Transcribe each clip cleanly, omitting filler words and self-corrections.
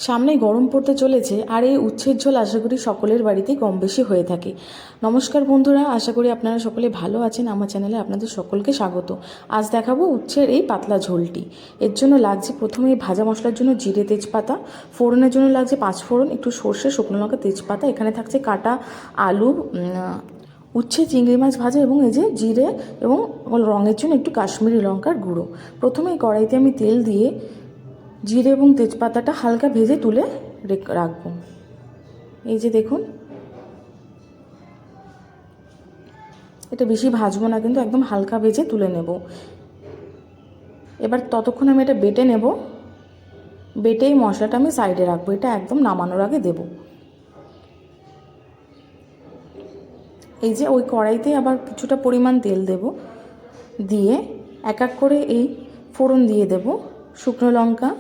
সামনেই গরম পড়তে চলেছে, আর এই উচ্ছের ঝোল আশা করি সকলের বাড়িতেই কম বেশি হয়ে থাকে। নমস্কার বন্ধুরা, আশা করি আপনারা সকলে ভালো আছেন। আমার চ্যানেলে আপনাদের সকলকে স্বাগত। আজ দেখাবো উচ্ছের এই পাতলা ঝোলটি। এর জন্য লাগছে প্রথমে এই ভাজা মশলার জন্য জিরে তেজপাতা, ফোড়নের জন্য লাগছে 5 ফোড়ন, একটু সর্ষে, শুকনো লঙ্কা, তেজপাতা, এখানে থাকছে কাটা আলু, উচ্ছে, চিংড়ি মাছ ভাজা এবং এই যে জিরে এবং রঙের জন্য একটু কাশ্মীরি লঙ্কার গুঁড়ো। প্রথমে এই কড়াইতে আমি তেল দিয়ে জিরে এবং তেজপাতাটা হালকা ভেজে তুলে রাখবো। এই যে দেখুন, এটা বেশি ভাজবো না, কিন্তু একদম হালকা ভেজে তুলে নেব। এবার ততক্ষণ আমি এটা বেটে নেব। বেটে এই মশলাটা আমি সাইডে রাখবো, এটা একদম নামানোর আগে দেব। এই যে ওই কড়াইতে আবার কিছুটা পরিমাণ তেল দেব, দিয়ে এক এক করে এই ফোড়ন দিয়ে দেব। শুকনো লঙ্কা,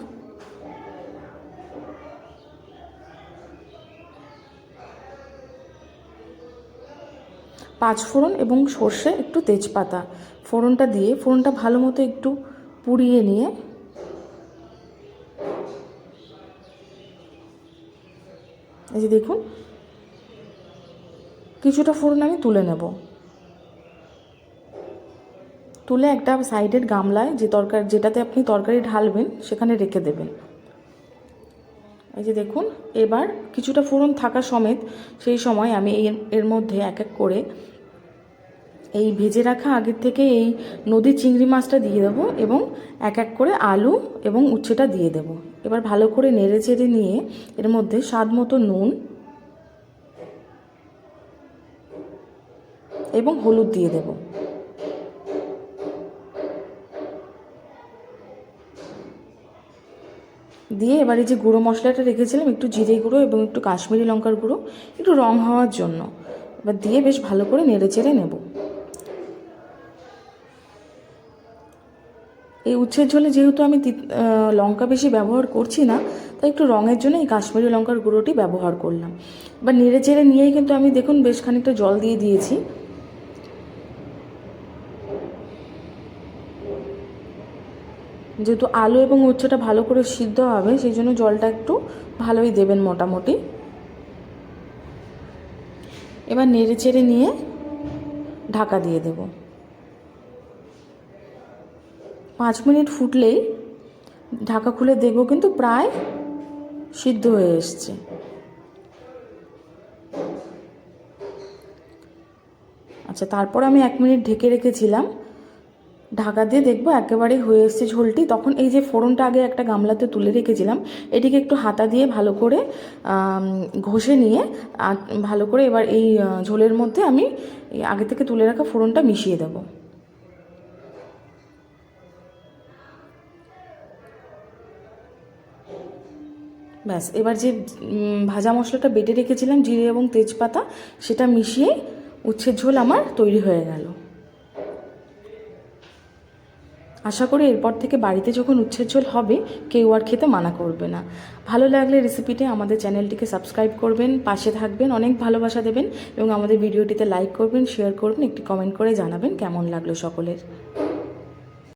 পাঁচ ফোড়ন এবং সর্ষে, একটু তেজপাতা, ফোড়নটা দিয়ে ফোড়নটা ভালো মতো একটু পুড়িয়ে নিয়ে এই যে দেখুন কিছুটা ফোড়ন আমি তুলে নেব। তুলে একটা সাইডের গামলায় যেটাতে আপনি তরকারি ঢালবেন সেখানে রেখে দেবেন। এই যে দেখুন, এবার কিছুটা ফোড়ন থাকা সমেত সেই সময় আমি এর মধ্যে এক এক করে এই ভেজে রাখা আগের থেকে এই নদীর চিংড়ি মাছটা দিয়ে দেবো এবং এক এক করে আলু এবং উচ্ছেটা দিয়ে দেবো। এবার ভালো করে নেড়ে চেড়ে নিয়ে এর মধ্যে স্বাদ মতো নুন এবং হলুদ দিয়ে দেব। দিয়ে এবারে যে গুঁড়ো মশলাটা রেখেছিলাম, একটু জিরে গুঁড়ো এবং একটু কাশ্মীরি লঙ্কার গুঁড়ো, একটু রং হওয়ার জন্য, এবার দিয়ে বেশ ভালো করে নেড়ে চেড়ে নেব। এই উচ্ছের ঝোলে যেহেতু আমি লঙ্কা বেশি ব্যবহার করছি না, তাই একটু রঙের জন্য এই কাশ্মীরি লঙ্কার গুঁড়োটি ব্যবহার করলাম। এবার নেড়ে চেড়ে নিয়েই কিন্তু আমি দেখুন বেশ খানিকটা জল দিয়ে দিয়েছি। যেহেতু আলু এবং উচ্ছেটা ভালো করে সিদ্ধ হবে, সেই জন্য জলটা একটু ভালোই দেবেন মোটামুটি। এবার নেড়ে চেড়ে নিয়ে ঢাকা দিয়ে দেব। 5 মিনিট ফুটলেই ঢাকা খুলে দেখব কিন্তু প্রায় সিদ্ধ হয়ে এসছে। আচ্ছা, তারপর আমি 1 মিনিট ঢেকে রেখেছিলাম। ঢাকা দিয়ে দেখবো একেবারেই হয়ে এসছে ঝোলটি। তখন এই যে ফোড়নটা আগে একটা গামলাতে তুলে রেখেছিলাম, এটিকে একটু হাতা দিয়ে ভালো করে ঘষে নিয়ে ভালো করে এবার এই ঝোলের মধ্যে আমি আগে থেকে তুলে রাখা ফোড়নটা মিশিয়ে দেব। ব্যাস, এবার যে ভাজা মশলাটা বেটে রেখেছিলাম জিরে এবং তেজপাতা, সেটা মিশিয়ে উচ্ছের ঝোল আমার তৈরি হয়ে গেল। আশা করি এরপর থেকে বাড়িতে যখন উচ্ছের ঝোল হবে কেউ আর খেতে মানা করবে না। ভালো লাগলে রেসিপিটি আমাদের চ্যানেলটিকে সাবস্ক্রাইব করবেন, পাশে থাকবেন, অনেক ভালোবাসা দেবেন এবং আমাদের ভিডিওটিতে লাইক করবেন, শেয়ার করবেন, একটি কমেন্ট করে জানাবেন কেমন লাগলো সকলের।